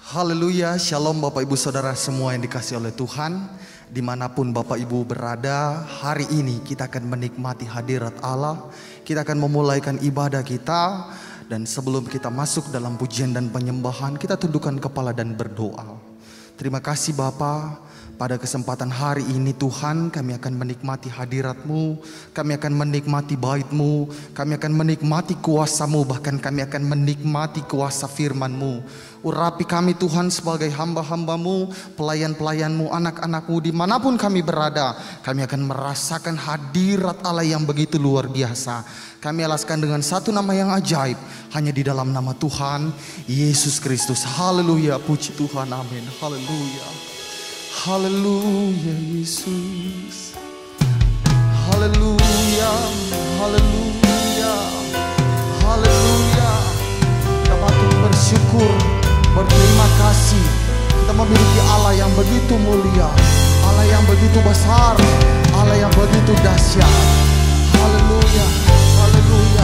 Haleluya, shalom Bapak Ibu Saudara semua yang dikasihi oleh Tuhan. Dimanapun Bapak Ibu berada, hari ini kita akan menikmati hadirat Allah. Kita akan memulaikan ibadah kita. Dan sebelum kita masuk dalam pujian dan penyembahan, kita tundukkan kepala dan berdoa. Terima kasih Bapa. Pada kesempatan hari ini Tuhan, kami akan menikmati hadirat-Mu, kami akan menikmati bait-Mu, kami akan menikmati kuasa-Mu, bahkan kami akan menikmati kuasa firman-Mu. Urapi kami Tuhan sebagai hamba-hamba-Mu, pelayan-pelayan-Mu, anak-anak-Mu, dimanapun kami berada, kami akan merasakan hadirat Allah yang begitu luar biasa. Kami alaskan dengan satu nama yang ajaib, hanya di dalam nama Tuhan Yesus Kristus. Haleluya, puji Tuhan, amin. Haleluya. Haleluya Yesus. Haleluya. Haleluya. Haleluya. Kita patut bersyukur, berterima kasih. Kita memiliki Allah yang begitu mulia, Allah yang begitu besar, Allah yang begitu dahsyat. Haleluya. Haleluya.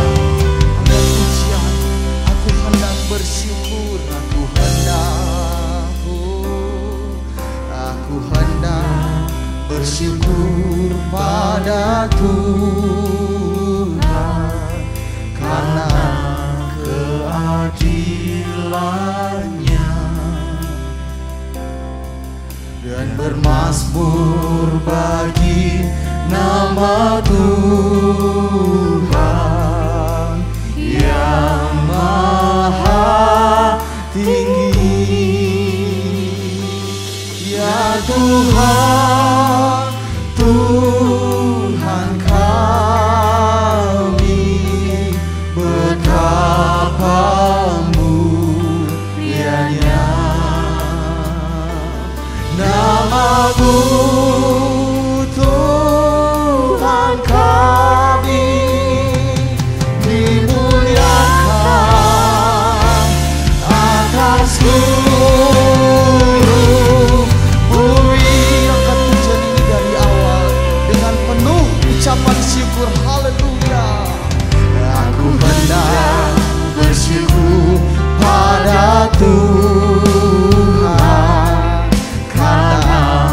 Angkat pujian. Aku hendak bersyukur, aku hendak bersyukur pada Tuhan karena keadilan-Nya, dan bermazmur bagi nama Tuhan yang maha tinggi. Ya Tuhan, Tuhan kami, betapa mulianya nama-Mu, Tuhan kami, dimuliakan atas ucapan syukur. Haleluya. Aku hendak bersyukur pada Tuhan karena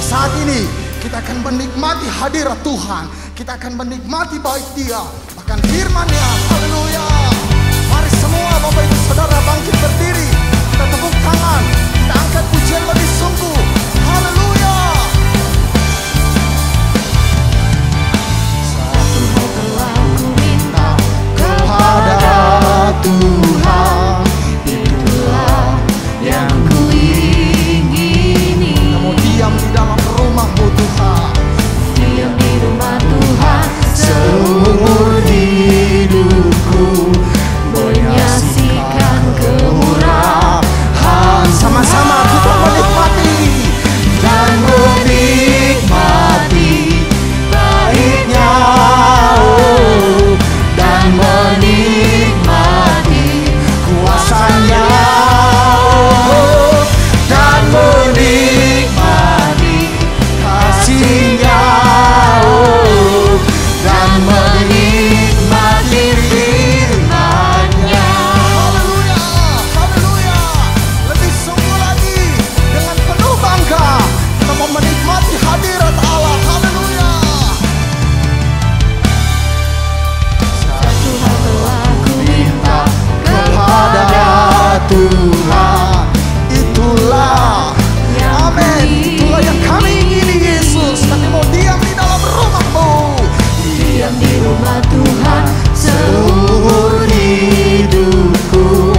Saat ini kita akan menikmati hadirat Tuhan. Kita akan menikmati baik Dia, bahkan firman-Nya. Haleluya. Mari semua Bapak Ibu Saudara bangkit berdiri. Kita tepuk tangan, kita angkat pujian lebih sungguh. Haleluya. Satu hal telah ku minta kepada Tuhan, itulah yang ku ingini. Kamu diam di dalam rumah-Mu Tuhan, diam di rumah Tuhan seumur hidupku, menyaksikan kemurahan. Sama-sama kita menikmati dan menikmati baiknya, dan menikmati kuasa-Nya, dan menikmati kasih-Nya, dan menikmati firman-Nya. Haleluya, haleluya. Lebih sungguh lagi, dengan penuh bangga kita mau menikmati hadirat Allah. Haleluya. Satu hal telah ku minta kepada Tuhan, itulah, amin, itulah yang kami ingini Yesus. Kami mau diam di dalam rumah-Mu, diam di rumah Tuhan seumur hidupku,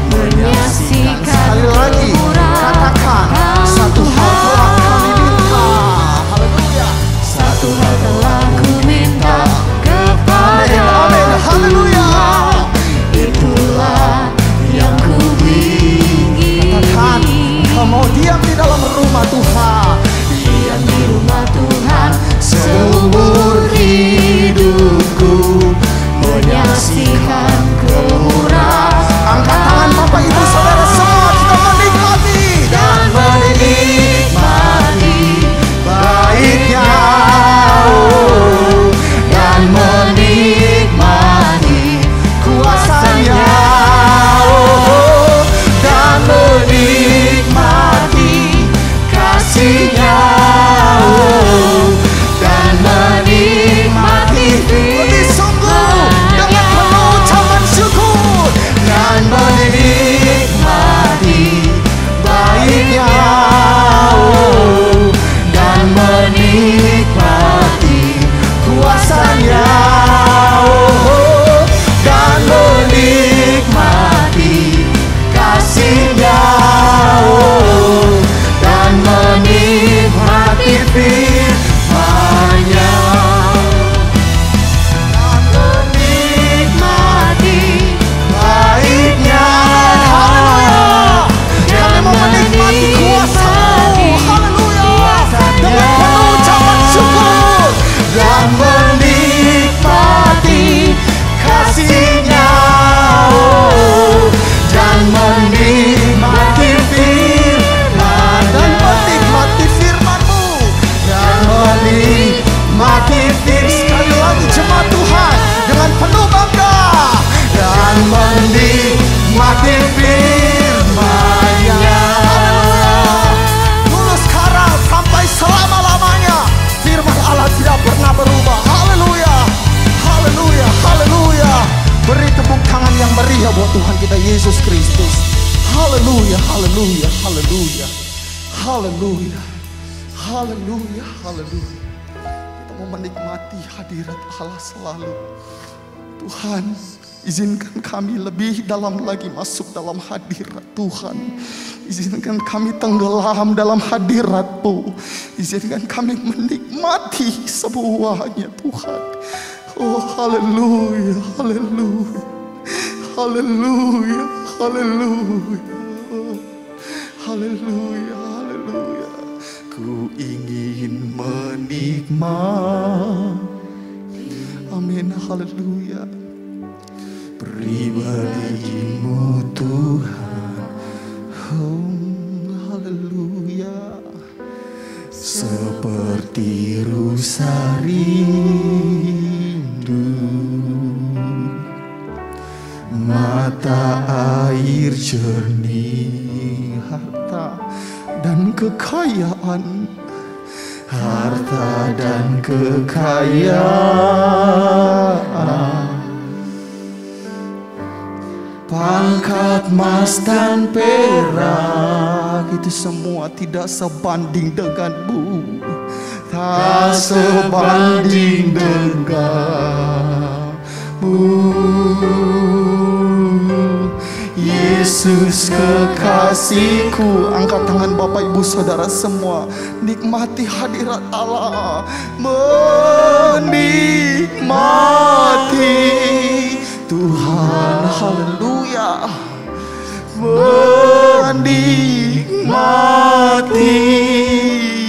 menyaksikan. Sekali lagi katakan, satu hal telah kami minta. Haleluya. Satu hal telah ku minta kepada, amin, haleluya. Itulah yang ku ingini. Katakan, kau mau diam di dalam rumah Tuhan, diam di rumah Tuhan seumur hidupku, menyaksikan kemurahan. Angkat tangan Bapak Ibu Saudara semua, kita menikmati dan menikmati baiknya, dan menikmati kuasa-Nya, dan menikmati kasih-Nya, dan menikmati lebih sungguh dengan penuh ucapan syukur, dan menikmati baiknya, dan menikmati kuasa-Nya, dan menikmati kasih-Nya, dan menikmati firman-Nya, dan menikmati baiknya. Haleluya. Kami mau menikmati kuasa-Mu. Haleluya. Dengan penuh ucapan syukur, dan menikmati kasih-Nya, dan menikmati firman, dan menikmati firman-Mu, dan menikmati firman. Sekali lagi jemaat Tuhan dengan penuh bangga, dan menikmati firman-Nya. Dulu, sekarang, sampai selama-lamanya firman Allah tidak pernah berubah. Haleluya, haleluya, haleluya. Beri tepuk tangan yang meriah buat Tuhan kita Yesus Kristus. Haleluya, haleluya, haleluya, haleluya, haleluya, haleluya. Kita mau menikmati hadirat Allah selalu. Tuhan, izinkan kami lebih dalam lagi masuk dalam hadirat Tuhan. Izinkan kami tenggelam dalam hadirat-Mu. Izinkan kami menikmati semuanya Tuhan. Oh, haleluya, haleluya, haleluya, haleluya, haleluya, haleluya. Ku ingin menikmati, amin, haleluya, pribadi-Mu Tuhan. Oh, haleluya. Seperti rusa rindu, mata air jernih, harta dan kekayaan harta dan kekayaan, pangkat emas dan perak, itu semua tidak sebanding denganmu, tak sebanding denganmu. Yesus kekasihku, angkat tangan Bapak Ibu Saudara semua, nikmati hadirat Allah, menikmati Tuhan, haleluya, menikmati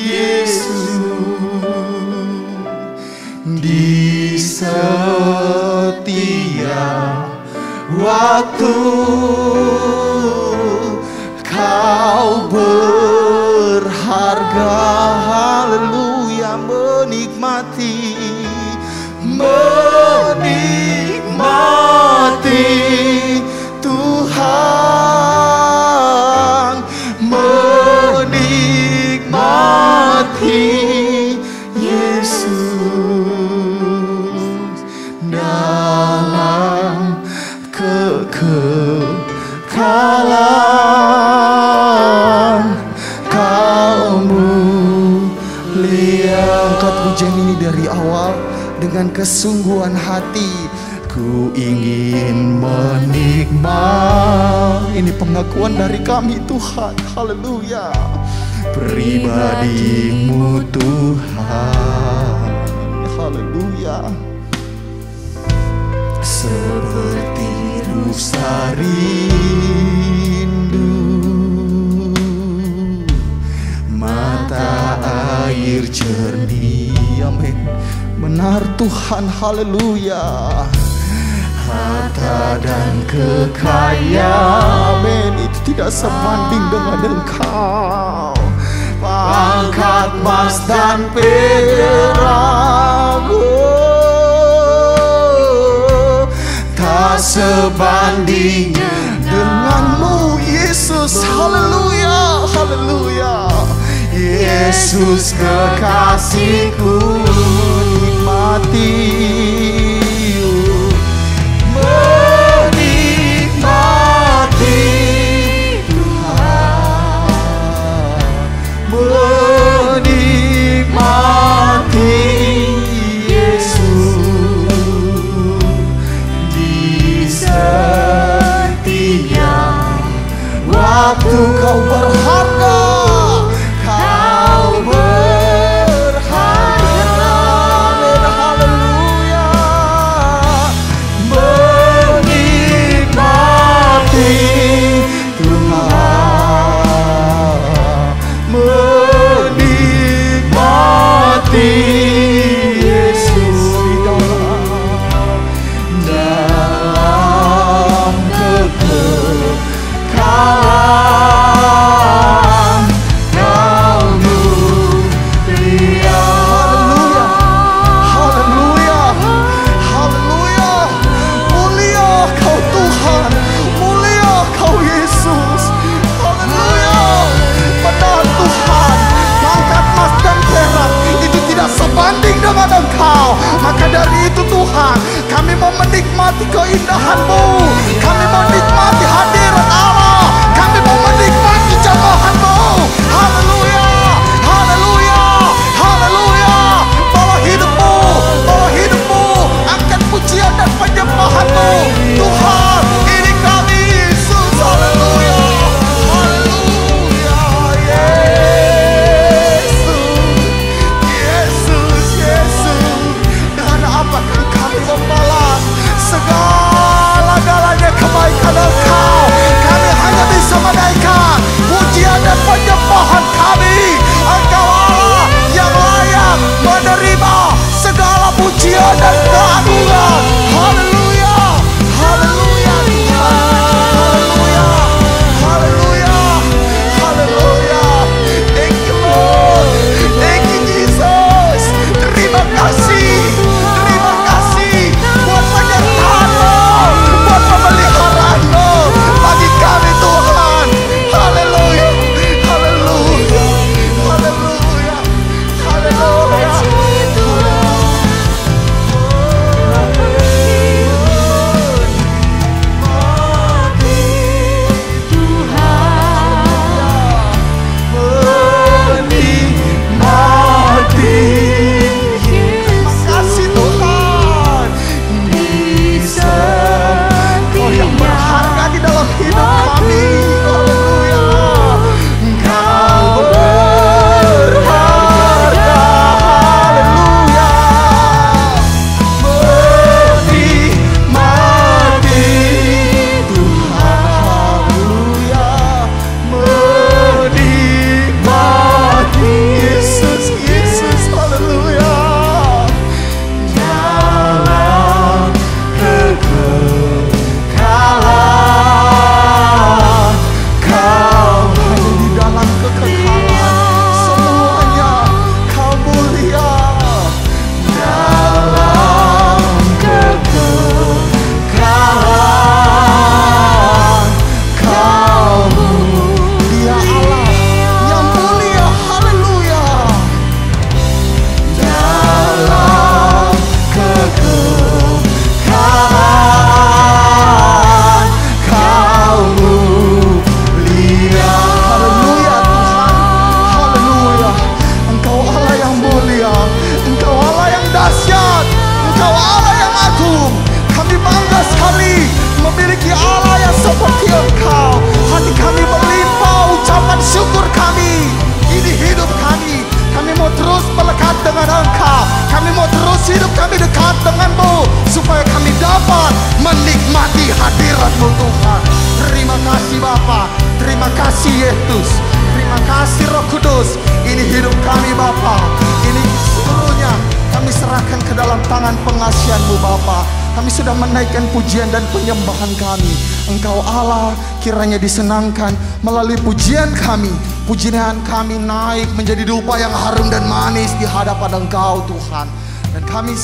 Yesus di setiap waktu kau berharga, haleluya, menikmati Tuhan, menikmati Yesus dalam kekekalan, kau mulia. Angkat pujian ini dari awal dengan kesungguhan hati. Ku ingin menikmati, ini pengakuan dari kami Tuhan, haleluya, pribadimu Tuhan, haleluya. Seperti rusa rindu mata air jernih, amin, benar Tuhan, haleluya. Harta dan kekayaan, amin, itu tidak sebanding dengan Engkau, pangkat emas dan perak, tak sebanding denganmu Yesus, haleluya, haleluya. Yesus kekasihku, nikmati, menikmati Tuhan, menikmati Yesus di setiap waktu kau berharga, kau berharga, haleluya, menikmati Tuhan, menikmati Yesus dalam kekekalan, kau mulia, haleluya, haleluya, mulia kau Tuhan, mulia kau Yesus, haleluya, benar Tuhan, pangkat emas dan perak itu tidak sebanding dengan Engkau. Maka dari itu Tuhan, kami mau menikmati keindahan-Mu, kami mau menikmati hadirat Allah, kami mau menikmati jamahan-Mu, haleluya, haleluya, haleluya. Bawa hidupmu, bawa hidupmu, angkat pujian dan penyembahan-Mu Tuhan, ini kami Yesus, haleluya, haleluya, Yesus, Yesus, dengan apakah kami membalas segala-galanya kebaikan memiliki Allah yang seperti Engkau. Hati kami melimpah ucapan syukur kami. Ini hidup kami. Kami mau terus melekat dengan Engkau. Kami mau terus hidup kami dekat dengan-Mu, supaya kami dapat menikmati hadirat-Mu Tuhan. Terima kasih Bapa, terima kasih Yesus, terima kasih Roh Kudus. Ini hidup kami Bapa, ini seluruhnya kami serahkan ke dalam tangan pengasihan-Mu Bapa. Kami sudah menaikkan pujian dan penyembahan kami. Engkau Allah kiranya disenangkan melalui pujian kami. Pujian kami naik menjadi dupa yang harum dan manis di hadapan Engkau Tuhan. Dan kami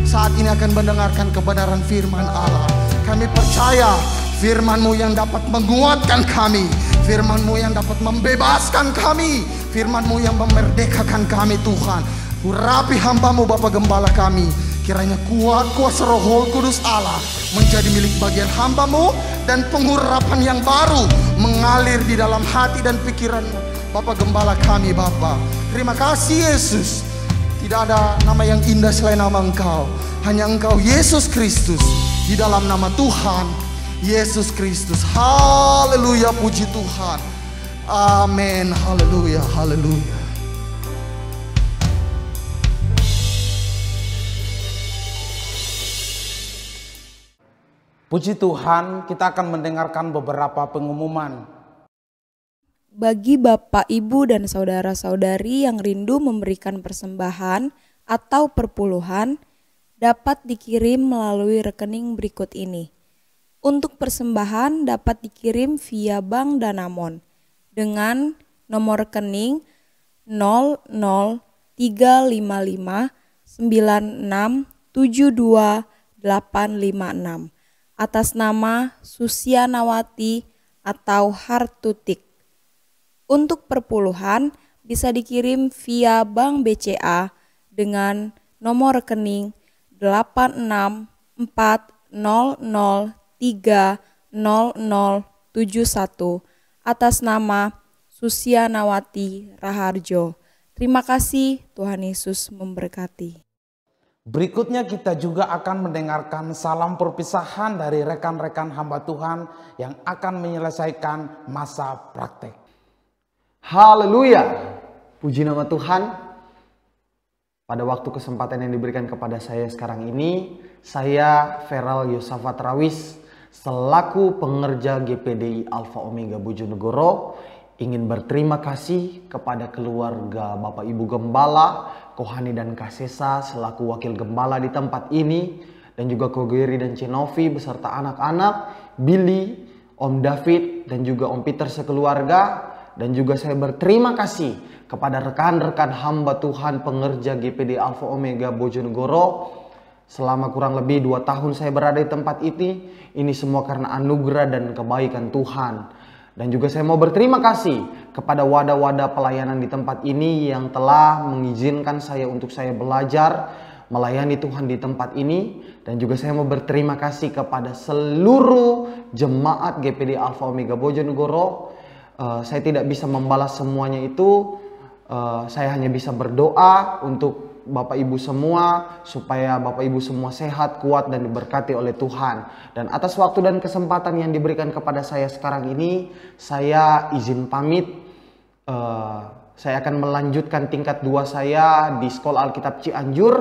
saat ini akan mendengarkan kebenaran firman Allah. Kami percaya firman-Mu yang dapat menguatkan kami, firman-Mu yang dapat membebaskan kami, firman-Mu yang memerdekakan kami Tuhan. Urapi hamba-Mu Bapa Gembala kami. Kiranya kuat kuasa Roh Kudus Allah menjadi milik bagian hamba-Mu, dan pengurapan yang baru mengalir di dalam hati dan pikiran Bapa Gembala kami Bapa. Terima kasih Yesus. Tidak ada nama yang indah selain nama Engkau. Hanya Engkau Yesus Kristus. Di dalam nama Tuhan Yesus Kristus. Haleluya, puji Tuhan. Amin. Haleluya, haleluya. Puji Tuhan, kita akan mendengarkan beberapa pengumuman. Bagi Bapak, Ibu, dan saudara-saudari yang rindu memberikan persembahan atau perpuluhan, dapat dikirim melalui rekening berikut ini. Untuk persembahan dapat dikirim via Bank Danamon dengan nomor rekening 00355967286 atas nama Susianawati atau Hartutik. Untuk perpuluhan bisa dikirim via Bank BCA dengan nomor rekening 860030071 atas nama Susianawati Raharjo. Terima kasih, Tuhan Yesus memberkati. Berikutnya kita juga akan mendengarkan salam perpisahan dari rekan-rekan hamba Tuhan yang akan menyelesaikan masa praktek. Haleluya, puji nama Tuhan. Pada waktu kesempatan yang diberikan kepada saya sekarang ini, saya Feral Yosafat Rawis selaku pengerja GPDI Alfa Omega Bojonegoro ingin berterima kasih kepada keluarga Bapak Ibu Gembala, Kohani dan Kasesa selaku wakil gembala di tempat ini, dan juga Kogeri dan Cenovi beserta anak-anak, Billy, Om David, dan juga Om Peter sekeluarga. Dan juga saya berterima kasih kepada rekan-rekan hamba Tuhan pengerja GPD Alfa Omega Bojonegoro. Selama kurang lebih 2 tahun saya berada di tempat ini semua karena anugerah dan kebaikan Tuhan. Dan juga saya mau berterima kasih kepada wadah-wadah pelayanan di tempat ini yang telah mengizinkan saya untuk saya belajar melayani Tuhan di tempat ini. Dan juga saya mau berterima kasih kepada seluruh jemaat GPD Alfa Omega Bojonegoro. Saya tidak bisa membalas semuanya itu. Saya hanya bisa berdoa untuk Bapak Ibu semua supaya Bapak Ibu semua sehat, kuat, dan diberkati oleh Tuhan. Dan atas waktu dan kesempatan yang diberikan kepada saya sekarang ini, saya izin pamit. Saya akan melanjutkan tingkat 2 saya di Sekolah Alkitab Cianjur.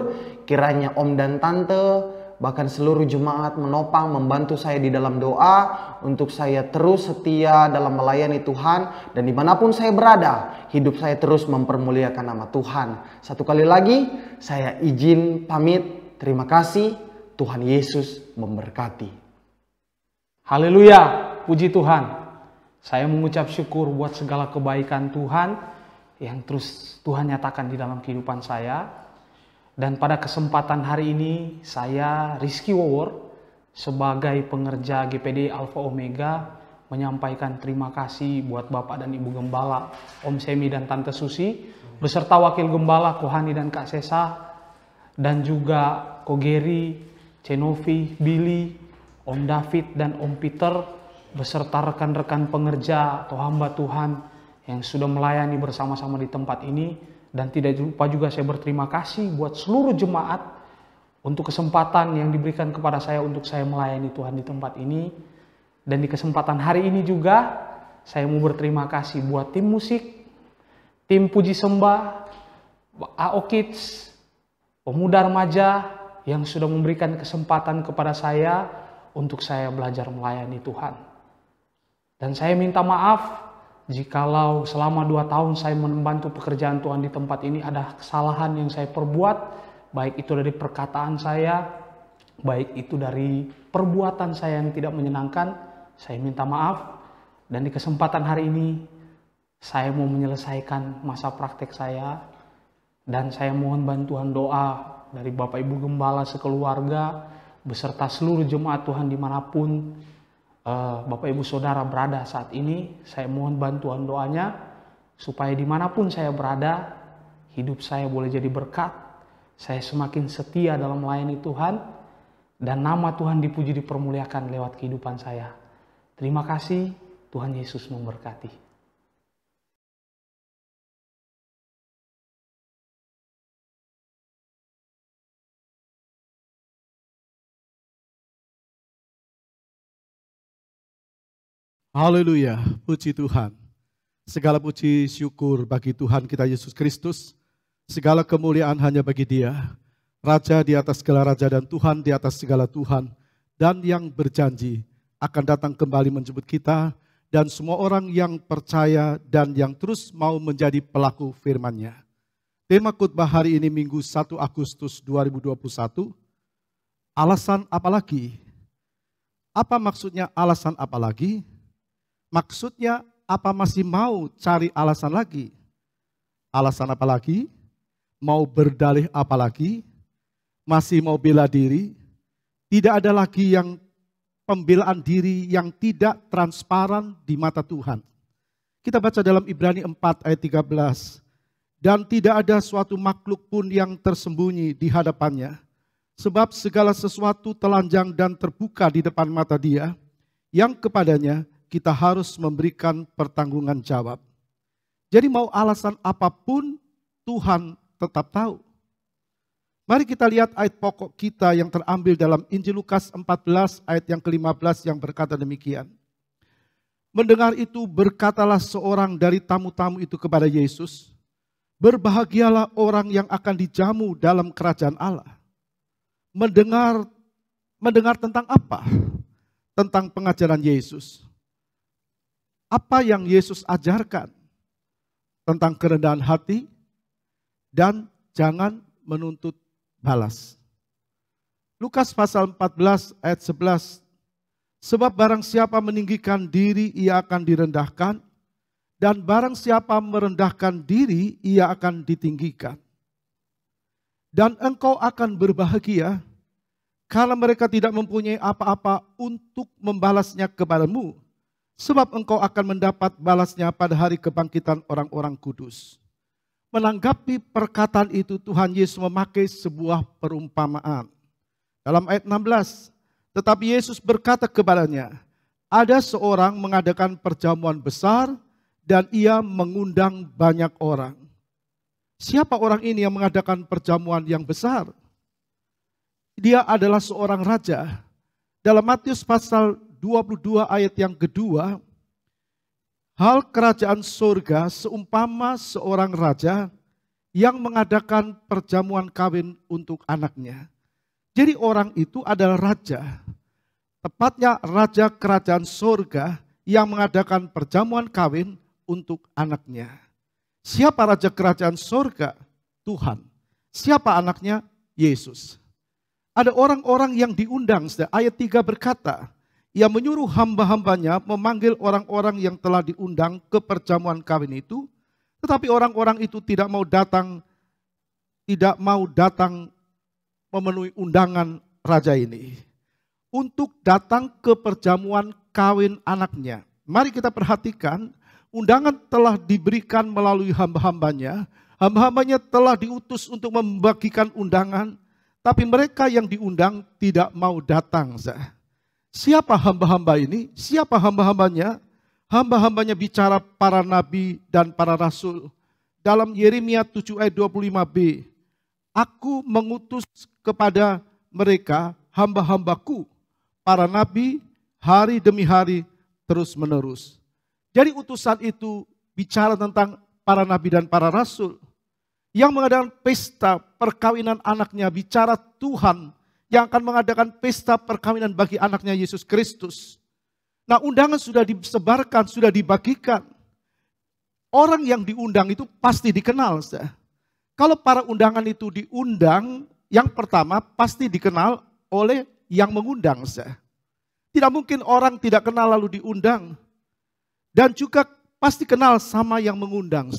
Kiranya Om dan Tante, bahkan seluruh jemaat menopang, membantu saya di dalam doa untuk saya terus setia dalam melayani Tuhan. Dan dimanapun saya berada, hidup saya terus mempermuliakan nama Tuhan. Satu kali lagi, saya izin pamit. Terima kasih. Tuhan Yesus memberkati. Haleluya, puji Tuhan. Saya mengucap syukur buat segala kebaikan Tuhan yang terus Tuhan nyatakan di dalam kehidupan saya. Dan pada kesempatan hari ini saya Rizky Wawor sebagai pengerja GPD Alfa Omega menyampaikan terima kasih buat Bapak dan Ibu Gembala, Om Semi dan Tante Susi, beserta Wakil Gembala Kohani dan Kak Sesa, dan juga Kogeri, Cenovi, Billy, Om David dan Om Peter, beserta rekan-rekan pengerja atau hamba Tuhan yang sudah melayani bersama-sama di tempat ini. Dan tidak lupa juga saya berterima kasih buat seluruh jemaat untuk kesempatan yang diberikan kepada saya untuk saya melayani Tuhan di tempat ini. Dan di kesempatan hari ini juga saya mau berterima kasih buat tim musik, tim puji sembah, AO Kids, pemuda remaja yang sudah memberikan kesempatan kepada saya untuk saya belajar melayani Tuhan. Dan saya minta maaf jikalau selama 2 tahun saya membantu pekerjaan Tuhan di tempat ini ada kesalahan yang saya perbuat, baik itu dari perkataan saya, baik itu dari perbuatan saya yang tidak menyenangkan. Saya minta maaf. Dan di kesempatan hari ini saya mau menyelesaikan masa praktek saya. Dan saya mohon bantuan doa dari Bapak Ibu Gembala sekeluarga beserta seluruh jemaat Tuhan dimanapun Bapak Ibu Saudara berada saat ini. Saya mohon bantuan doanya supaya dimanapun saya berada, hidup saya boleh jadi berkat, saya semakin setia dalam melayani Tuhan, dan nama Tuhan dipuji dipermuliakan lewat kehidupan saya. Terima kasih, Tuhan Yesus memberkati. Haleluya, puji Tuhan. Segala puji syukur bagi Tuhan kita Yesus Kristus. Segala kemuliaan hanya bagi Dia. Raja di atas segala raja dan Tuhan di atas segala Tuhan. Dan yang berjanji akan datang kembali menjemput kita. Dan semua orang yang percaya dan yang terus mau menjadi pelaku firman-Nya. Tema khotbah hari ini Minggu 1 Agustus 2021. Alasan apa lagi? Apa maksudnya alasan apa lagi? Maksudnya apa masih mau cari alasan lagi? Alasan apa lagi? Mau berdalih apa lagi? Masih mau bela diri? Tidak ada lagi yang pembelaan diri yang tidak transparan di mata Tuhan. Kita baca dalam Ibrani 4 ayat 13. Dan tidak ada suatu makhluk pun yang tersembunyi di hadapannya. Sebab segala sesuatu telanjang dan terbuka di depan mata Dia, yang kepadanya kita harus memberikan pertanggungan jawab. Jadi mau alasan apapun Tuhan tetap tahu. Mari kita lihat ayat pokok kita yang terambil dalam Injil Lukas 14 ayat yang ke-15 yang berkata demikian. Mendengar itu berkatalah seorang dari tamu-tamu itu kepada Yesus, berbahagialah orang yang akan dijamu dalam kerajaan Allah. Mendengar tentang apa? Tentang pengajaran Yesus. Apa yang Yesus ajarkan? Tentang kerendahan hati dan jangan menuntut balas. Lukas pasal 14 ayat 11. Sebab barang siapa meninggikan diri ia akan direndahkan, dan barang siapa merendahkan diri ia akan ditinggikan. Dan engkau akan berbahagia karena mereka tidak mempunyai apa-apa untuk membalasnya kepadamu, sebab engkau akan mendapat balasnya pada hari kebangkitan orang-orang kudus. Menanggapi perkataan itu Tuhan Yesus memakai sebuah perumpamaan. Dalam ayat 16, tetapi Yesus berkata kepadanya, ada seorang mengadakan perjamuan besar dan ia mengundang banyak orang. Siapa orang ini yang mengadakan perjamuan yang besar? Dia adalah seorang raja. Dalam Matius pasal 22 ayat yang kedua, hal kerajaan surga seumpama seorang raja yang mengadakan perjamuan kawin untuk anaknya. Jadi orang itu adalah raja, tepatnya raja kerajaan surga yang mengadakan perjamuan kawin untuk anaknya. Siapa raja kerajaan surga? Tuhan. Siapa anaknya? Yesus. Ada orang-orang yang diundang. Ayat 3 berkata, ia menyuruh hamba-hambanya memanggil orang-orang yang telah diundang ke perjamuan kawin itu, tetapi orang-orang itu tidak mau datang memenuhi undangan raja ini untuk datang ke perjamuan kawin anaknya. Mari kita perhatikan, undangan telah diberikan melalui hamba-hambanya. Hamba-hambanya telah diutus untuk membagikan undangan, tapi mereka yang diundang tidak mau datang. Siapa hamba-hamba ini? Siapa hamba-hambanya? Hamba-hambanya bicara para nabi dan para rasul. Dalam Yeremia 7 ayat 25b. Aku mengutus kepada mereka hamba-hambaku, para nabi, hari demi hari terus menerus. Jadi utusan itu bicara tentang para nabi dan para rasul yang mengadakan pesta perkawinan anaknya, bicara Tuhan yang akan mengadakan pesta perkawinan bagi anaknya Yesus Kristus. Nah, undangan sudah disebarkan, sudah dibagikan. Orang yang diundang itu pasti dikenal. Kalau para undangan itu diundang, yang pertama pasti dikenal oleh yang mengundang. Tidak mungkin orang tidak kenal lalu diundang. Dan juga pasti kenal sama yang mengundang.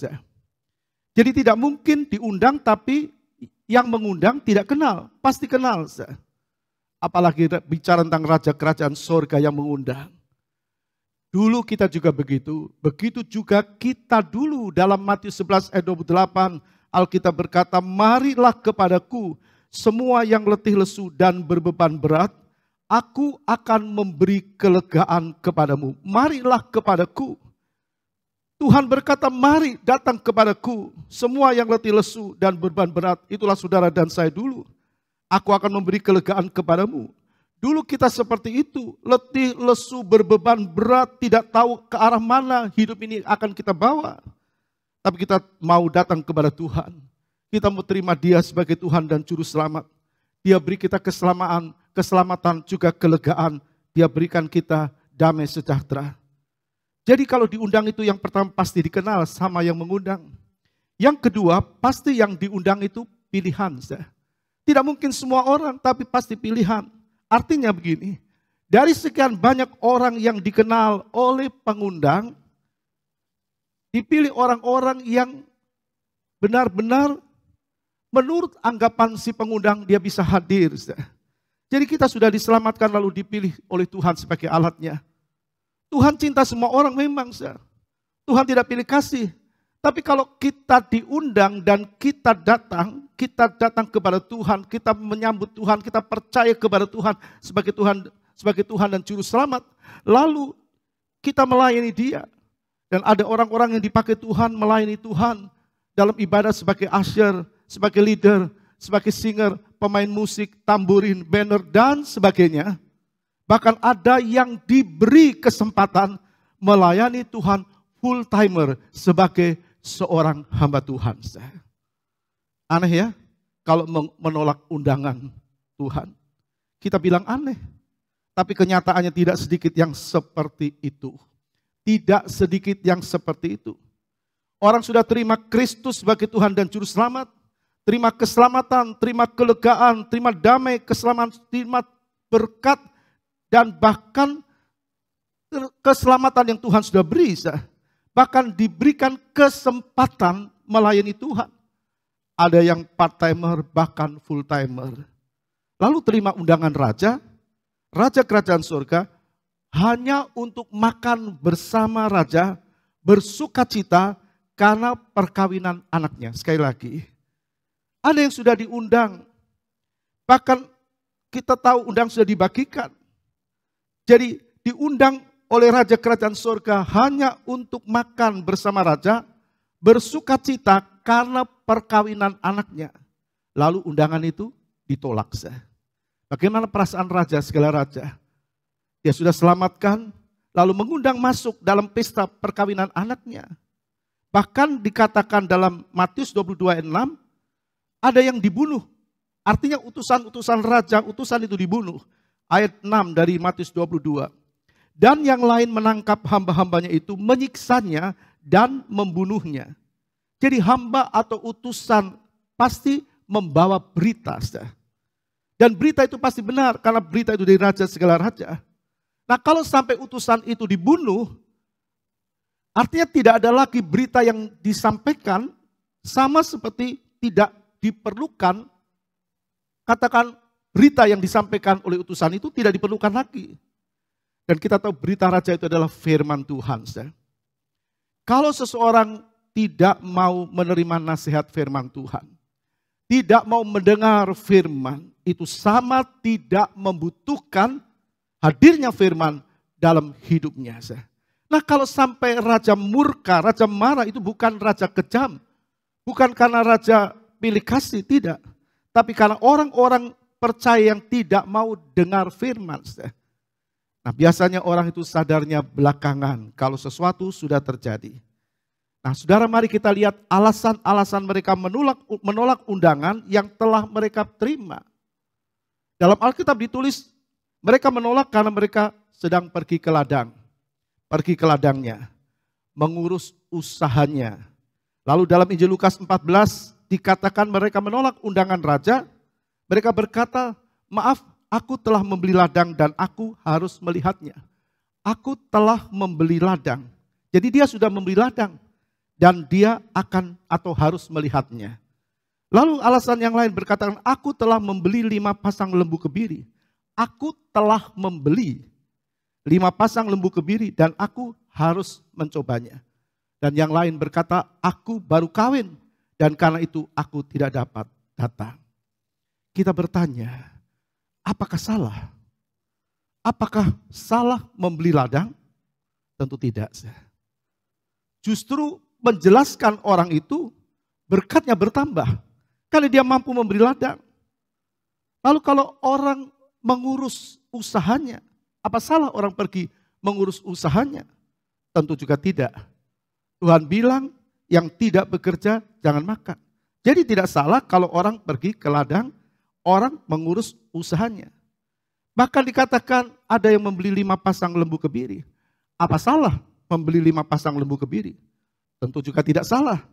Jadi tidak mungkin diundang tapi yang mengundang tidak kenal. Pasti kenal. Apalagi bicara tentang raja kerajaan sorga yang mengundang. Dulu kita juga begitu. Begitu juga kita dulu dalam Matius 11 ayat 28. Alkitab berkata, marilah kepadaku semua yang letih lesu dan berbeban berat. Aku akan memberi kelegaan kepadamu. Marilah kepadaku. Tuhan berkata, mari datang kepadaku. Semua yang letih lesu dan berbeban berat. Itulah saudara dan saya dulu. Aku akan memberi kelegaan kepadamu. Dulu kita seperti itu, letih, lesu, berbeban berat, tidak tahu ke arah mana hidup ini akan kita bawa. Tapi kita mau datang kepada Tuhan. Kita mau terima Dia sebagai Tuhan dan Juru Selamat. Dia beri kita keselamatan juga kelegaan. Dia berikan kita damai sejahtera. Jadi kalau diundang itu yang pertama pasti dikenal sama yang mengundang. Yang kedua pasti yang diundang itu pilihan. Tidak mungkin semua orang tapi pasti pilihan. Artinya begini, dari sekian banyak orang yang dikenal oleh pengundang, dipilih orang-orang yang benar-benar menurut anggapan si pengundang dia bisa hadir. Jadi kita sudah diselamatkan lalu dipilih oleh Tuhan sebagai alatnya. Tuhan cinta semua orang memang. Tuhan tidak pilih kasih. Tapi kalau kita diundang dan kita datang kepada Tuhan, kita menyambut Tuhan, kita percaya kepada Tuhan sebagai Tuhan dan Juru Selamat, lalu kita melayani Dia. Dan ada orang-orang yang dipakai Tuhan melayani Tuhan dalam ibadah sebagai usher, sebagai leader, sebagai singer, pemain musik, tamburin, banner, dan sebagainya. Bahkan ada yang diberi kesempatan melayani Tuhan full timer sebagai seorang hamba Tuhan. Aneh ya, kalau menolak undangan Tuhan. Kita bilang aneh. Tapi kenyataannya tidak sedikit yang seperti itu. Tidak sedikit yang seperti itu. Orang sudah terima Kristus sebagai Tuhan dan Juru Selamat. Terima keselamatan, terima kelegaan, terima damai, keselamatan, terima berkat. Dan bahkan keselamatan yang Tuhan sudah beri. Bahkan diberikan kesempatan melayani Tuhan. Ada yang part-timer, bahkan full-timer. Lalu terima undangan raja kerajaan surga, hanya untuk makan bersama raja, bersuka cita karena perkawinan anaknya. Sekali lagi, ada yang sudah diundang. Bahkan kita tahu undang sudah dibagikan. Jadi diundang oleh raja kerajaan surga hanya untuk makan bersama raja, bersuka cita karena perkawinan anaknya. Lalu undangan itu ditolak. Bagaimana perasaan raja, segala raja? Dia sudah selamatkan, lalu mengundang masuk dalam pesta perkawinan anaknya. Bahkan dikatakan dalam Matius 22 ayat 6, ada yang dibunuh. Artinya utusan-utusan raja, utusan itu dibunuh. Ayat 6 dari Matius 22. Dan yang lain menangkap hamba-hambanya itu, menyiksanya dan membunuhnya. Jadi hamba atau utusan pasti membawa berita. Dan berita itu pasti benar, karena berita itu dari raja segala raja. Nah kalau sampai utusan itu dibunuh, artinya tidak ada lagi berita yang disampaikan, sama seperti tidak diperlukan, katakan berita yang disampaikan oleh utusan itu tidak diperlukan lagi. Dan kita tahu berita raja itu adalah firman Tuhan. Kalau seseorang tidak mau menerima nasihat firman Tuhan, tidak mau mendengar firman, itu sama tidak membutuhkan hadirnya firman dalam hidupnya. Nah kalau sampai raja murka, raja marah, itu bukan raja kejam. Bukan karena raja pilih kasih, tidak. Tapi karena orang-orang percaya yang tidak mau dengar firman. Nah, biasanya orang itu sadarnya belakangan kalau sesuatu sudah terjadi. Nah, saudara, mari kita lihat alasan-alasan mereka menolak undangan yang telah mereka terima. Dalam Alkitab ditulis, mereka menolak karena mereka sedang pergi ke ladang. Pergi ke ladangnya, mengurus usahanya. Lalu dalam Injil Lukas 14 dikatakan mereka menolak undangan raja. Mereka berkata, maaf, aku telah membeli ladang dan aku harus melihatnya. Aku telah membeli ladang. Jadi dia sudah membeli ladang dan dia akan atau harus melihatnya. Lalu alasan yang lain berkata, aku telah membeli 5 pasang lembu kebiri. Aku telah membeli 5 pasang lembu kebiri dan aku harus mencobanya. Dan yang lain berkata, aku baru kawin dan karena itu aku tidak dapat datang. Kita bertanya, apakah salah? Apakah salah membeli ladang? Tentu tidak. Justru menjelaskan orang itu berkatnya bertambah. Karena dia mampu membeli ladang. Lalu kalau orang mengurus usahanya, apa salah orang pergi mengurus usahanya? Tentu juga tidak. Tuhan bilang yang tidak bekerja jangan makan. Jadi tidak salah kalau orang pergi ke ladang, orang mengurus usahanya. Bahkan dikatakan ada yang membeli 5 pasang lembu kebiri. Apa salah membeli 5 pasang lembu kebiri? Tentu juga tidak salah.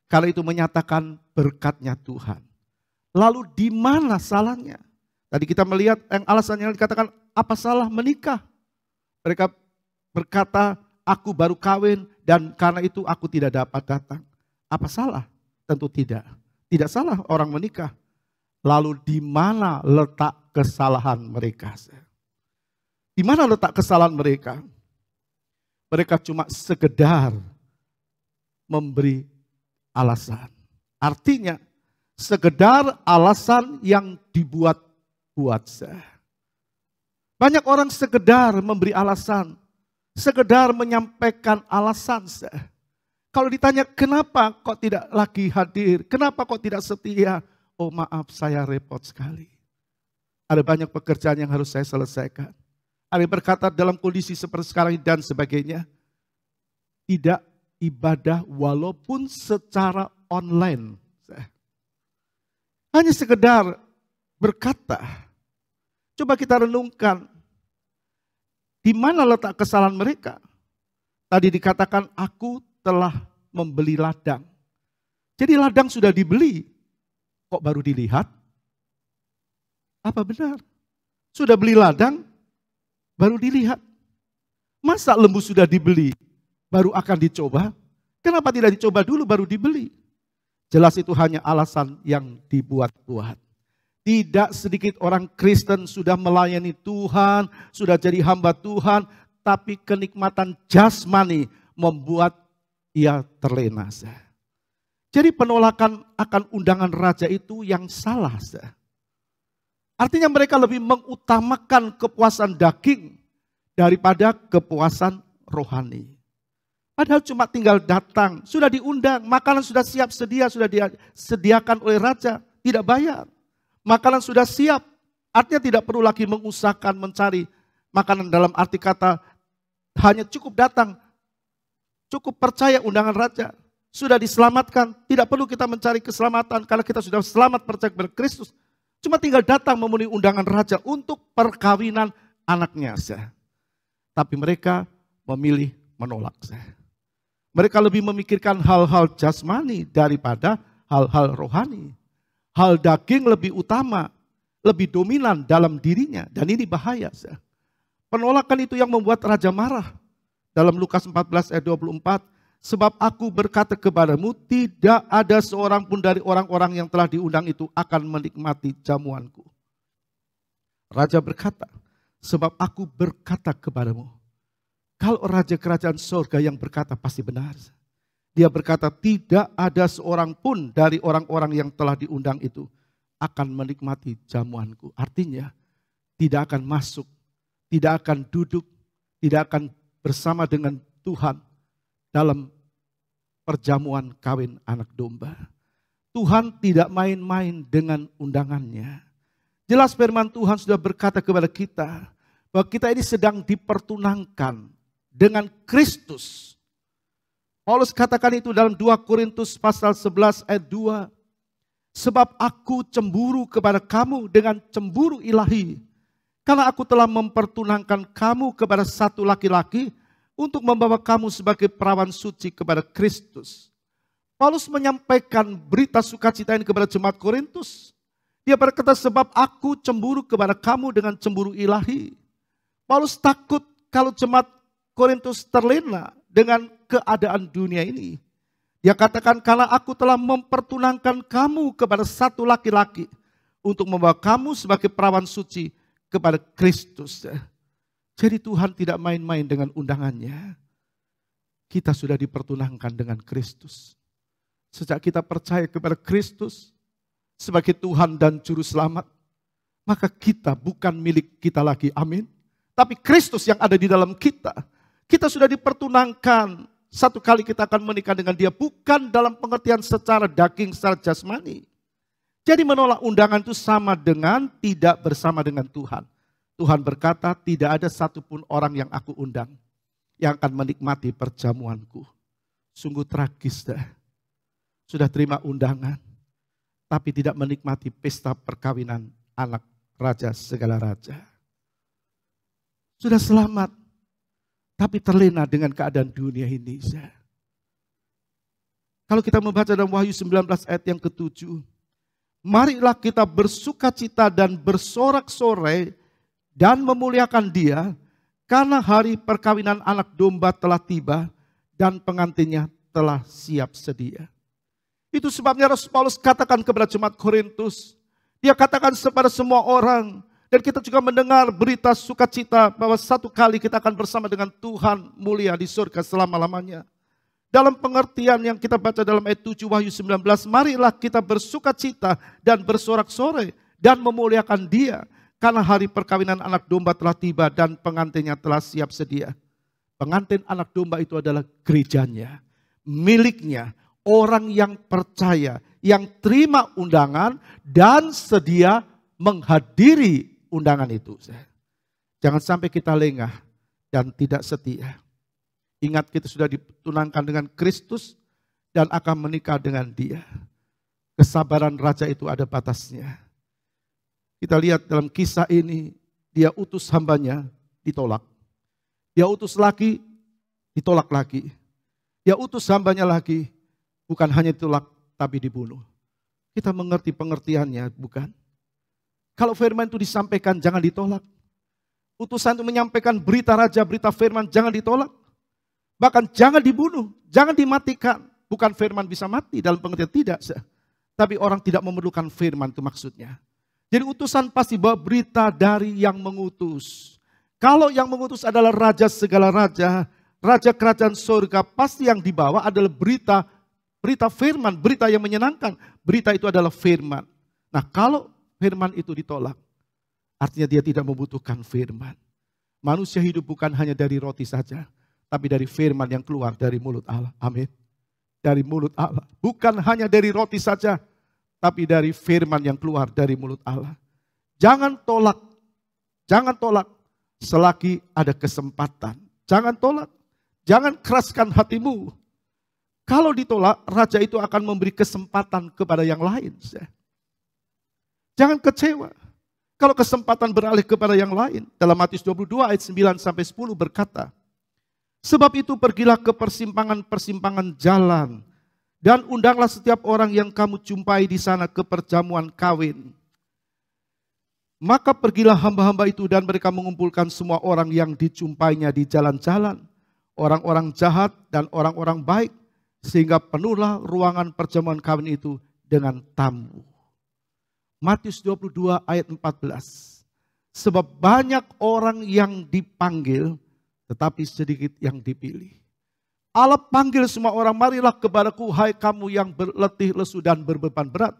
Kalau itu menyatakan berkatnya Tuhan. Lalu di mana salahnya? Tadi kita melihat yang alasannya dikatakan apa salah menikah? Mereka berkata aku baru kawin dan karena itu aku tidak dapat datang. Apa salah? Tentu tidak. Tidak salah orang menikah. Lalu di mana letak kesalahan mereka? Di mana letak kesalahan mereka? Mereka cuma sekedar memberi alasan. Artinya sekedar alasan yang dibuat-buat. Banyak orang sekedar memberi alasan, sekedar menyampaikan alasan. Kalau ditanya kenapa kok tidak lagi hadir, kenapa kok tidak setia? Oh maaf, saya repot sekali. Ada banyak pekerjaan yang harus saya selesaikan. Ada yang berkata dalam kondisi seperti sekarang dan sebagainya. Tidak ibadah walaupun secara online. Hanya sekedar berkata. Coba kita renungkan. Di mana letak kesalahan mereka? Tadi dikatakan aku telah membeli ladang. Jadi ladang sudah dibeli. Kok baru dilihat? Apa benar? Sudah beli ladang, baru dilihat. Masa lembu sudah dibeli, baru akan dicoba? Kenapa tidak dicoba dulu baru dibeli? Jelas itu hanya alasan yang dibuat-buat. Tidak sedikit orang Kristen sudah melayani Tuhan, sudah jadi hamba Tuhan, tapi kenikmatan jasmani membuat ia terlena. Jadi penolakan akan undangan raja itu yang salah. Artinya mereka lebih mengutamakan kepuasan daging daripada kepuasan rohani. Padahal cuma tinggal datang, sudah diundang, makanan sudah siap sedia, sudah disediakan oleh raja, tidak bayar. Makanan sudah siap, artinya tidak perlu lagi mengusahakan mencari makanan dalam arti kata hanya cukup datang, cukup percaya undangan raja. Sudah diselamatkan, tidak perlu kita mencari keselamatan karena kita sudah selamat percaya kepada Kristus. Cuma tinggal datang memenuhi undangan raja untuk perkawinan anaknya. Tapi mereka memilih menolak. Mereka lebih memikirkan hal-hal jasmani daripada hal-hal rohani. Hal daging lebih utama, lebih dominan dalam dirinya. Dan ini bahaya. Penolakan itu yang membuat raja marah. Dalam Lukas 14 ayat 24, sebab aku berkata kepadamu, tidak ada seorang pun dari orang-orang yang telah diundang itu akan menikmati jamuanku. Raja berkata, sebab aku berkata kepadamu. Kalau raja kerajaan surga yang berkata pasti benar. Dia berkata tidak ada seorang pun dari orang-orang yang telah diundang itu akan menikmati jamuanku. Artinya tidak akan masuk, tidak akan duduk, tidak akan bersama dengan Tuhan dalam perjamuan kawin anak domba. Tuhan tidak main-main dengan undangannya. Jelas firman Tuhan sudah berkata kepada kita bahwa kita ini sedang dipertunangkan dengan Kristus. Paulus katakan itu dalam 2 Korintus pasal 11 ayat 2. Sebab aku cemburu kepada kamu dengan cemburu ilahi. Karena aku telah mempertunangkan kamu kepada satu laki-laki untuk membawa kamu sebagai perawan suci kepada Kristus. Paulus menyampaikan berita sukacita ini kepada jemaat Korintus. Dia berkata, sebab aku cemburu kepada kamu dengan cemburu ilahi. Paulus takut kalau jemaat Korintus terlena dengan keadaan dunia ini. Dia katakan, karena aku telah mempertunangkan kamu kepada satu laki-laki untuk membawa kamu sebagai perawan suci kepada Kristus. Jadi Tuhan tidak main-main dengan undangannya. Kita sudah dipertunangkan dengan Kristus. Sejak kita percaya kepada Kristus sebagai Tuhan dan Juru Selamat, maka kita bukan milik kita lagi, amin. Tapi Kristus yang ada di dalam kita. Kita sudah dipertunangkan. Satu kali kita akan menikah dengan dia, bukan dalam pengertian secara daging, secara jasmani. Jadi menolak undangan itu sama dengan tidak bersama dengan Tuhan. Tuhan berkata, tidak ada satupun orang yang aku undang yang akan menikmati perjamuanku. Sungguh tragis dah. Sudah terima undangan, tapi tidak menikmati pesta perkawinan anak raja segala raja. Sudah selamat, tapi terlena dengan keadaan dunia ini. Kalau kita membaca dalam Wahyu 19 ayat yang ke-7. Marilah kita bersukacita dan bersorak-sorai dan memuliakan dia. Karena hari perkawinan anak domba telah tiba dan pengantinnya telah siap sedia. Itu sebabnya Rasul Paulus katakan kepada jemaat Korintus. Dia katakan kepada semua orang. Dan kita juga mendengar berita sukacita bahwa satu kali kita akan bersama dengan Tuhan mulia di surga selama-lamanya. Dalam pengertian yang kita baca dalam ayat 7 Wahyu 19, marilah kita bersukacita dan bersorak-sorai dan memuliakan dia. Karena hari perkawinan anak domba telah tiba dan pengantinnya telah siap sedia. Pengantin anak domba itu adalah gerejanya, miliknya, orang yang percaya, yang terima undangan dan sedia menghadiri undangan itu. Jangan sampai kita lengah dan tidak setia. Ingat kita sudah ditunangkan dengan Kristus dan akan menikah dengan dia. Kesabaran raja itu ada batasnya. Kita lihat dalam kisah ini, dia utus hambanya, ditolak. Dia utus lagi, ditolak lagi. Dia utus hambanya lagi, bukan hanya ditolak, tapi dibunuh. Kita mengerti pengertiannya, bukan? Kalau firman itu disampaikan, jangan ditolak. Utusan itu menyampaikan berita raja, berita firman, jangan ditolak. Bahkan jangan dibunuh, jangan dimatikan. Bukan firman bisa mati dalam pengertian tidak. Tapi orang tidak memerlukan firman itu maksudnya. Jadi utusan pasti bawa berita dari yang mengutus. Kalau yang mengutus adalah raja segala raja, raja kerajaan surga, pasti yang dibawa adalah berita firman, berita yang menyenangkan. Berita itu adalah firman. Nah kalau firman itu ditolak, artinya dia tidak membutuhkan firman. Manusia hidup bukan hanya dari roti saja, tapi dari firman yang keluar dari mulut Allah. Amin. Dari mulut Allah. Bukan hanya dari roti saja, tapi dari firman yang keluar dari mulut Allah. Jangan tolak. Jangan tolak selagi ada kesempatan. Jangan tolak. Jangan keraskan hatimu. Kalau ditolak, raja itu akan memberi kesempatan kepada yang lain. Jangan kecewa. Kalau kesempatan beralih kepada yang lain. Dalam Matius 22 ayat 9 sampai 10 berkata, sebab itu pergilah ke persimpangan-persimpangan jalan dan undanglah setiap orang yang kamu jumpai di sana ke perjamuan kawin. Maka pergilah hamba-hamba itu dan mereka mengumpulkan semua orang yang dijumpainya di jalan-jalan, orang-orang jahat dan orang-orang baik, sehingga penuhlah ruangan perjamuan kawin itu dengan tamu. Matius 22 ayat 14. Sebab banyak orang yang dipanggil, tetapi sedikit yang dipilih. Allah panggil semua orang, marilah kepadaku hai kamu yang berletih lesu dan berbeban berat.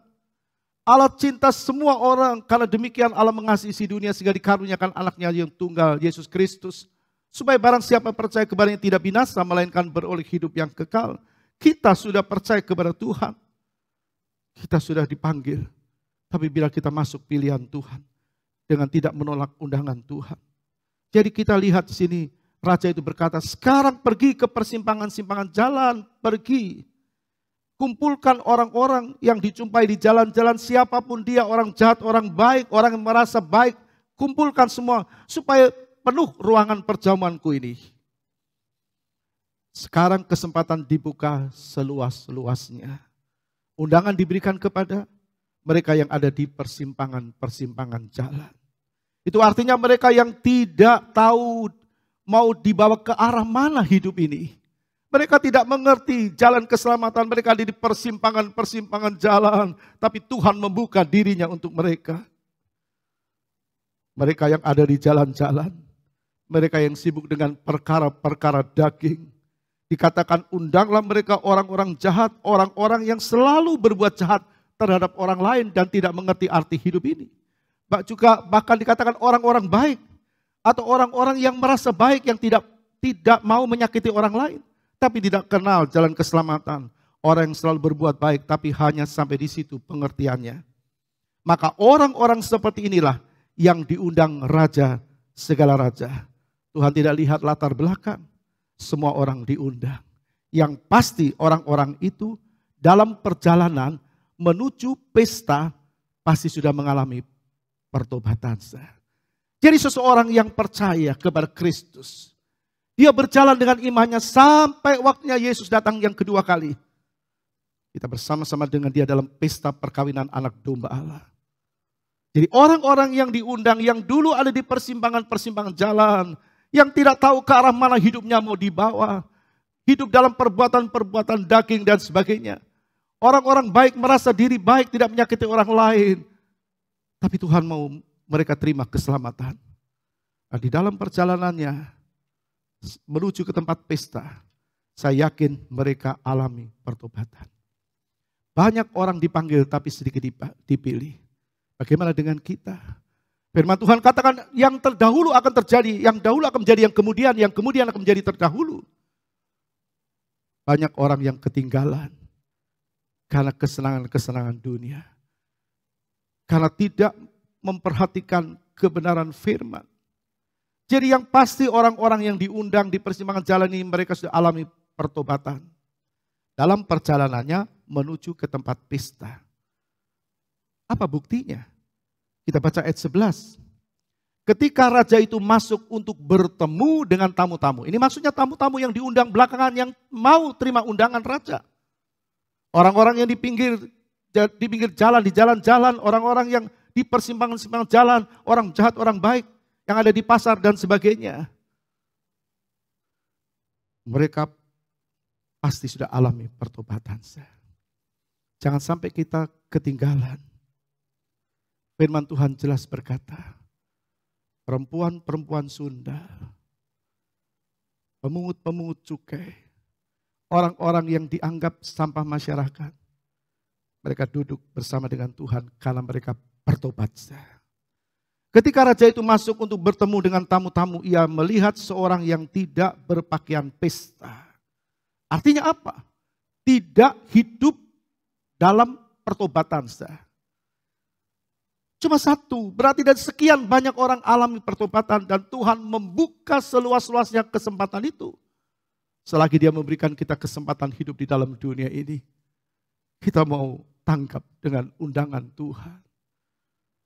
Allah cinta semua orang, karena demikian Allah mengasihi isi dunia sehingga dikaruniakan anaknya yang tunggal, Yesus Kristus. Supaya barang siapa percaya kepadanya tidak binasa, melainkan beroleh hidup yang kekal. Kita sudah percaya kepada Tuhan. Kita sudah dipanggil. Tapi bila kita masuk pilihan Tuhan, dengan tidak menolak undangan Tuhan, Jadi kita lihat di sini, raja itu berkata, sekarang pergi ke persimpangan-simpangan jalan, pergi. Kumpulkan orang-orang yang dijumpai di jalan-jalan, siapapun dia, orang jahat, orang baik, orang yang merasa baik, kumpulkan semua supaya penuh ruangan perjamuanku ini. Sekarang kesempatan dibuka seluas-luasnya. Undangan diberikan kepada mereka yang ada di persimpangan-persimpangan jalan. Itu artinya mereka yang tidak tahu mau dibawa ke arah mana hidup ini. Mereka tidak mengerti jalan keselamatan, mereka ada di persimpangan-persimpangan jalan. Tapi Tuhan membuka dirinya untuk mereka. Mereka yang ada di jalan-jalan, mereka yang sibuk dengan perkara-perkara daging. Dikatakan undanglah mereka orang-orang jahat, orang-orang yang selalu berbuat jahat terhadap orang lain dan tidak mengerti arti hidup ini. Bahkan dikatakan orang-orang baik atau orang-orang yang merasa baik yang tidak mau menyakiti orang lain. Tapi tidak kenal jalan keselamatan. Orang yang selalu berbuat baik tapi hanya sampai di situ pengertiannya. Maka orang-orang seperti inilah yang diundang raja segala raja. Tuhan tidak lihat latar belakang. Semua orang diundang. Yang pasti orang-orang itu dalam perjalanan menuju pesta pasti sudah mengalami pertobatan. Jadi seseorang yang percaya kepada Kristus, dia berjalan dengan imannya sampai waktunya Yesus datang yang kedua kali. Kita bersama-sama dengan dia dalam pesta perkawinan anak domba Allah. Jadi orang-orang yang diundang yang dulu ada di persimpangan-persimpangan jalan, yang tidak tahu ke arah mana hidupnya mau dibawa. Hidup dalam perbuatan-perbuatan daging dan sebagainya. Orang-orang baik merasa diri baik, tidak menyakiti orang lain. Tapi Tuhan mau mereka terima keselamatan. Nah, di dalam perjalanannya menuju ke tempat pesta, saya yakin mereka alami pertobatan. Banyak orang dipanggil tapi sedikit dipilih. Bagaimana dengan kita? Firman Tuhan katakan yang terdahulu akan terjadi, yang dahulu akan menjadi yang kemudian akan menjadi terdahulu. Banyak orang yang ketinggalan karena kesenangan-kesenangan dunia. Karena tidak memperhatikan kebenaran firman. Jadi yang pasti orang-orang yang diundang di persimpangan jalan ini mereka sudah alami pertobatan. Dalam perjalanannya menuju ke tempat pesta. Apa buktinya? Kita baca ayat 11. Ketika raja itu masuk untuk bertemu dengan tamu-tamu. Ini maksudnya tamu-tamu yang diundang belakangan yang mau terima undangan raja. Orang-orang yang di pinggir jalan, di jalan-jalan, orang-orang yang di persimpangan-simpangan jalan, orang jahat, orang baik, yang ada di pasar dan sebagainya. Mereka pasti sudah alami pertobatan. Jangan sampai kita ketinggalan. Firman Tuhan jelas berkata, perempuan-perempuan Sunda, pemungut-pemungut cukai, orang-orang yang dianggap sampah masyarakat, mereka duduk bersama dengan Tuhan karena mereka bertobat. Ketika raja itu masuk untuk bertemu dengan tamu-tamu, ia melihat seorang yang tidak berpakaian pesta. Artinya apa? Tidak hidup dalam pertobatan. Cuma satu, berarti dari sekian banyak orang alami pertobatan dan Tuhan membuka seluas-luasnya kesempatan itu. Selagi dia memberikan kita kesempatan hidup di dalam dunia ini, kita mau tangkap dengan undangan Tuhan.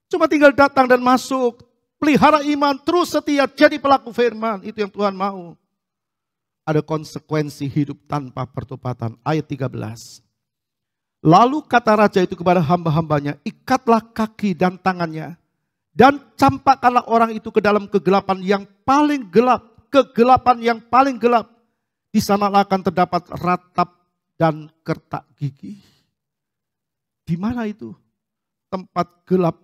Cuma tinggal datang dan masuk, pelihara iman, terus setia, jadi pelaku firman, itu yang Tuhan mau. Ada konsekuensi hidup tanpa pertobatan, ayat 13. Lalu kata raja itu kepada hamba-hambanya, ikatlah kaki dan tangannya, dan campakkanlah orang itu ke dalam kegelapan yang paling gelap, kegelapan yang paling gelap. Di sana akan terdapat ratap dan kertak gigi. Di mana itu? Tempat gelap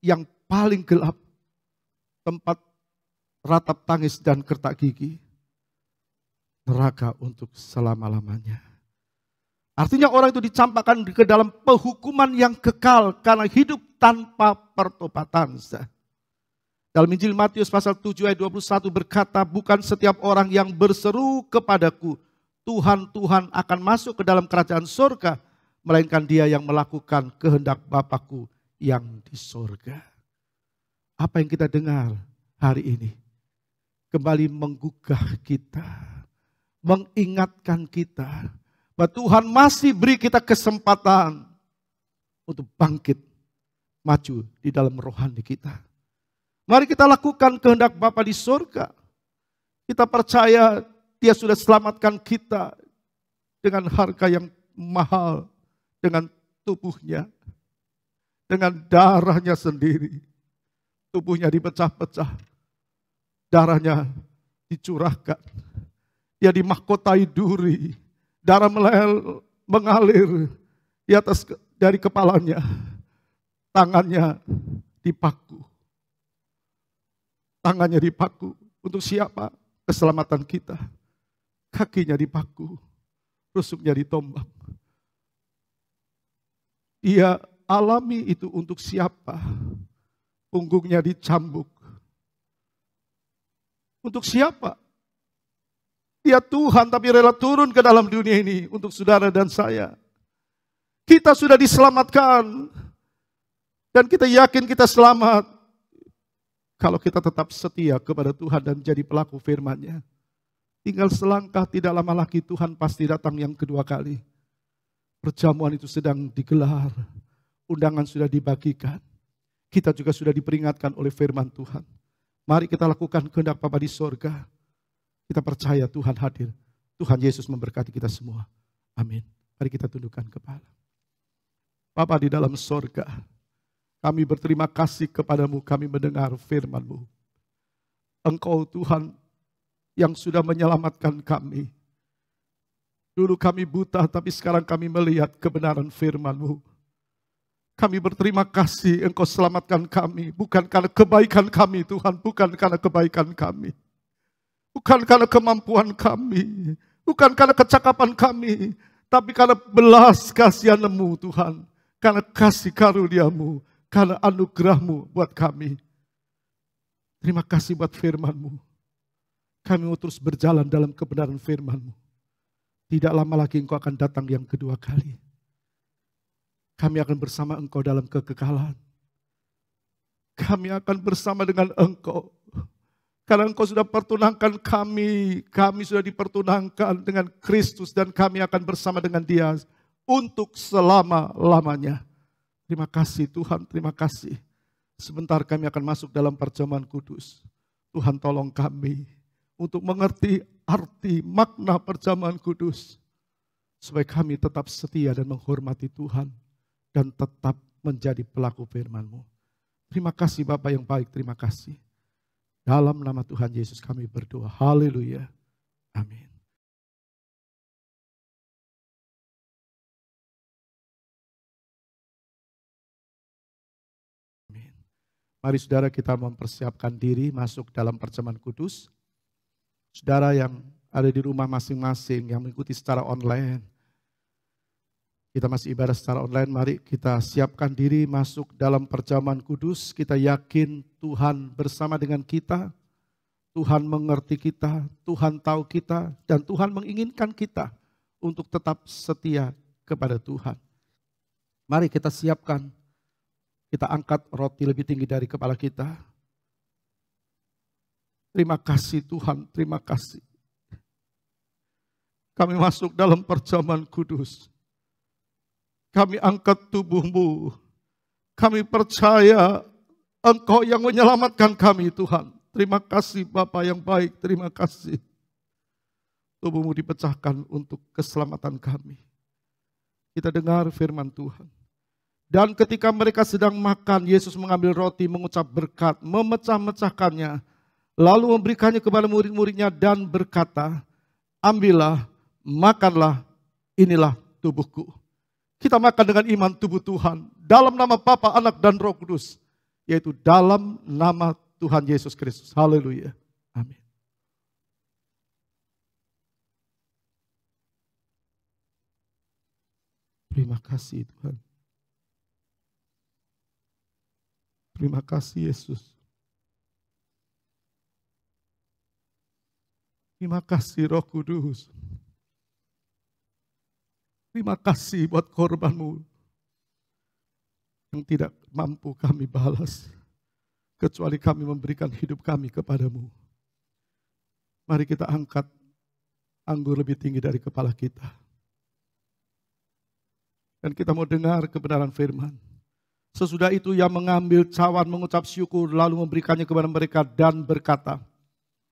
yang paling gelap. Tempat ratap tangis dan kertak gigi. Neraka untuk selama-lamanya. Artinya orang itu dicampakkan ke dalam penghukuman yang kekal karena hidup tanpa pertobatan. Dalam Injil Matius pasal 7 ayat 21 berkata, bukan setiap orang yang berseru kepadaku, Tuhan, Tuhan akan masuk ke dalam kerajaan surga, melainkan dia yang melakukan kehendak Bapakku yang di surga. Apa yang kita dengar hari ini? kembali menggugah kita, mengingatkan kita bahwa Tuhan masih beri kita kesempatan untuk bangkit, maju di dalam rohani kita. Mari kita lakukan kehendak Bapa di surga. Kita percaya Dia sudah selamatkan kita dengan harga yang mahal, dengan tubuhnya, dengan darahnya sendiri. Tubuhnya dipecah-pecah, darahnya dicurahkan. Dia dimahkotai duri, darah mengalir di atas dari kepalanya. Tangannya dipaku. Tangannya dipaku. Untuk siapa? Keselamatan kita. Kakinya dipaku. Rusuknya ditombak. Dia alami itu untuk siapa? Punggungnya dicambuk. Untuk siapa? Dia Tuhan tapi rela turun ke dalam dunia ini untuk saudara dan saya. Kita sudah diselamatkan. Dan kita yakin kita selamat. Kalau kita tetap setia kepada Tuhan dan jadi pelaku firman-Nya. Tinggal selangkah, tidak lama lagi Tuhan pasti datang yang kedua kali. Perjamuan itu sedang digelar. Undangan sudah dibagikan. Kita juga sudah diperingatkan oleh firman Tuhan. Mari kita lakukan kehendak Bapa di sorga. Kita percaya Tuhan hadir. Tuhan Yesus memberkati kita semua. Amin. Mari kita tundukkan kepala. Bapa di dalam sorga, kami berterima kasih kepadamu, kami mendengar firman-Mu. Engkau Tuhan yang sudah menyelamatkan kami. Dulu kami buta, tapi sekarang kami melihat kebenaran firman-Mu. Kami berterima kasih Engkau selamatkan kami. Bukan karena kebaikan kami Tuhan. Bukan karena kebaikan kami. Bukan karena kemampuan kami. Bukan karena kecakapan kami. Tapi karena belas kasihan-Mu Tuhan. Karena kasih karunia-Mu. Karena anugerah-Mu buat kami. Terima kasih buat firman-Mu. Kami mau terus berjalan dalam kebenaran firman-Mu. Tidak lama lagi Engkau akan datang yang kedua kali. Kami akan bersama Engkau dalam kekekalan. Kami akan bersama dengan Engkau. Karena Engkau sudah pertunangkan kami. Kami sudah dipertunangkan dengan Kristus. Dan kami akan bersama dengan Dia. Untuk selama-lamanya. Terima kasih Tuhan, terima kasih. Sebentar kami akan masuk dalam perjamuan kudus. Tuhan tolong kami. Untuk mengerti arti makna perjamuan kudus. Supaya kami tetap setia dan menghormati Tuhan. Dan tetap menjadi pelaku firman-Mu. Terima kasih Bapa yang baik, terima kasih. Dalam nama Tuhan Yesus kami berdoa. Haleluya. Amin. Amin. Mari saudara kita mempersiapkan diri masuk dalam perjamuan kudus. Saudara yang ada di rumah masing-masing yang mengikuti secara online. Kita masih ibadah secara online, mari kita siapkan diri masuk dalam perjamuan kudus. Kita yakin Tuhan bersama dengan kita, Tuhan mengerti kita, Tuhan tahu kita, dan Tuhan menginginkan kita untuk tetap setia kepada Tuhan. Mari kita siapkan, kita angkat roti lebih tinggi dari kepala kita. Terima kasih Tuhan, terima kasih. Kami masuk dalam perjamuan kudus. Kami angkat tubuh-Mu. Kami percaya Engkau yang menyelamatkan kami Tuhan. Terima kasih Bapa yang baik, terima kasih. Tubuh-Mu dipecahkan untuk keselamatan kami. Kita dengar firman Tuhan. Dan ketika mereka sedang makan, Yesus mengambil roti, mengucap berkat, memecah-mecahkannya. Lalu memberikannya kepada murid-muridnya dan berkata, ambillah, makanlah, inilah tubuhku. Kita makan dengan iman tubuh Tuhan. Dalam nama Bapa, Anak, dan Roh Kudus. Yaitu dalam nama Tuhan Yesus Kristus. Haleluya. Amin. Terima kasih Tuhan. Terima kasih Yesus. Terima kasih Roh Kudus. Terima kasih buat korban-Mu yang tidak mampu kami balas. Kecuali kami memberikan hidup kami kepada-Mu. Mari kita angkat anggur lebih tinggi dari kepala kita. Dan kita mau dengar kebenaran firman. Sesudah itu ia mengambil cawan, mengucap syukur, lalu memberikannya kepada mereka dan berkata,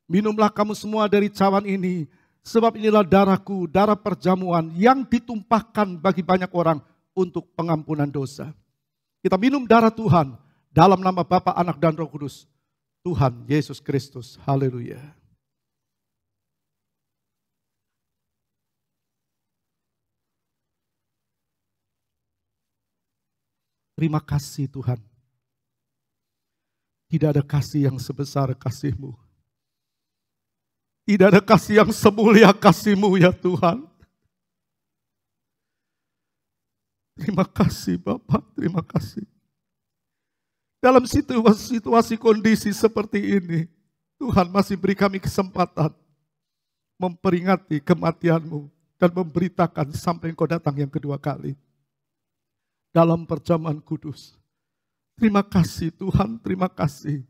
minumlah kamu semua dari cawan ini, sebab inilah darahku, darah perjamuan yang ditumpahkan bagi banyak orang untuk pengampunan dosa. Kita minum darah Tuhan dalam nama Bapa, Anak, dan Roh Kudus. Tuhan Yesus Kristus. Haleluya. Terima kasih Tuhan. Tidak ada kasih yang sebesar kasih-Mu. Tidak ada kasih yang semulia kasih-Mu ya Tuhan. Terima kasih Bapak, terima kasih. Dalam situasi kondisi seperti ini, Tuhan masih beri kami kesempatan memperingati kematian-Mu dan memberitakan sampai Engkau datang yang kedua kali. Dalam perjamuan kudus. Terima kasih Tuhan, terima kasih.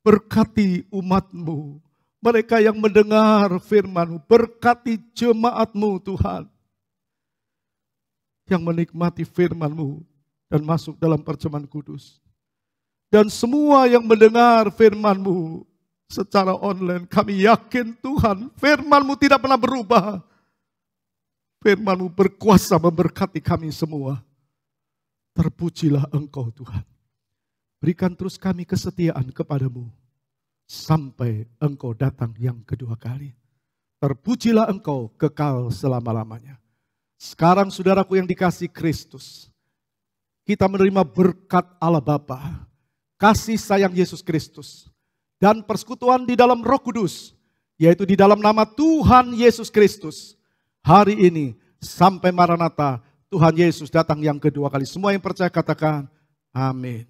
Berkati umat-Mu, mereka yang mendengar firman-Mu, berkati jemaat-Mu Tuhan. Yang menikmati firman-Mu dan masuk dalam perjamuan kudus. Dan semua yang mendengar firman-Mu secara online, kami yakin Tuhan, firman-Mu tidak pernah berubah. Firman-Mu berkuasa memberkati kami semua. Terpujilah Engkau Tuhan. Berikan terus kami kesetiaan kepadamu sampai Engkau datang yang kedua kali. Terpujilah Engkau kekal selama-lamanya. Sekarang saudaraku yang dikasihi Kristus, kita menerima berkat Allah Bapa, kasih sayang Yesus Kristus, dan persekutuan di dalam Roh Kudus, yaitu di dalam nama Tuhan Yesus Kristus. Hari ini sampai Maranatha, Tuhan Yesus datang yang kedua kali. Semua yang percaya katakan, amin.